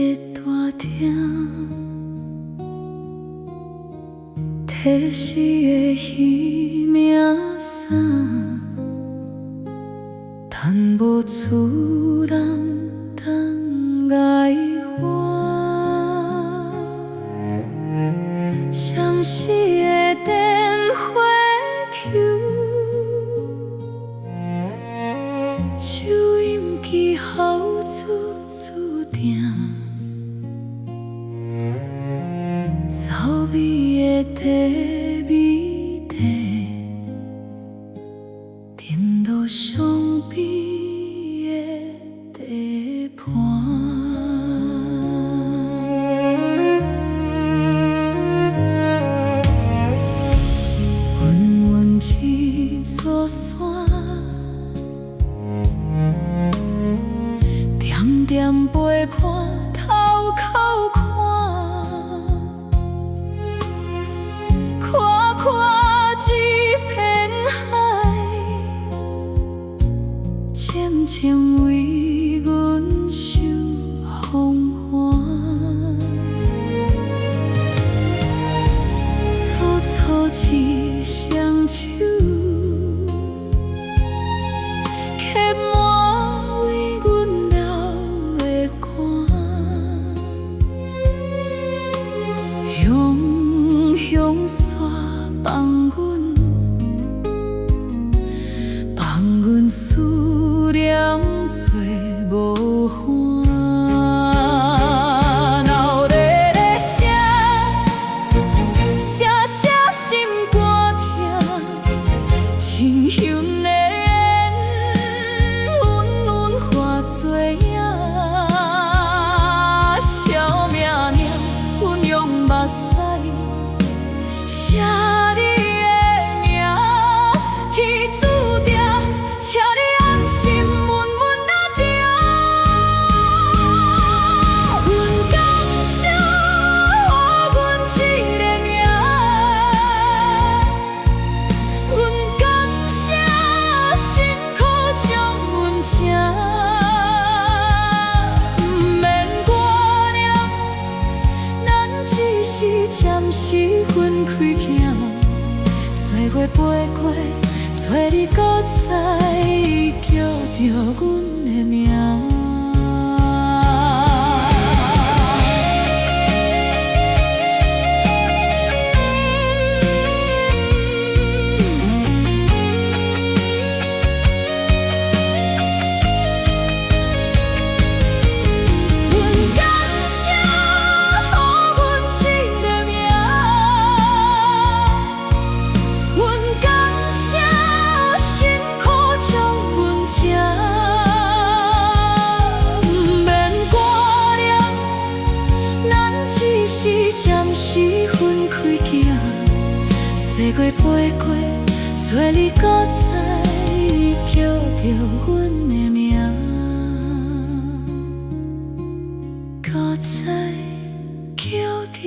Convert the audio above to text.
的大厅，提示的彼名衫，但无自然当爱我。相思的电话球，收音机好注定，走味的茶味地，颠倒伤悲的地盘。稳稳一座山，点点陪伴头口看，看看一片海，渐渐为阮受风寒。粗粗一双手，刻满为阮流的汗，雄雄煞放阮思念做无伴。闹热的声，声声心肝疼，清香的烟，温温化作影。小命命，阮用目屎写你的名，天注定，请你安心稳稳打拼。阮感谢，予阮这个名，阮感谢，辛苦将阮请。不免挂念，咱只是暂时分开行。岁月飞过，找你搁再叫着阮的名。暂时分开行，岁月飞过，找你搁再叫着阮的名，搁再叫着。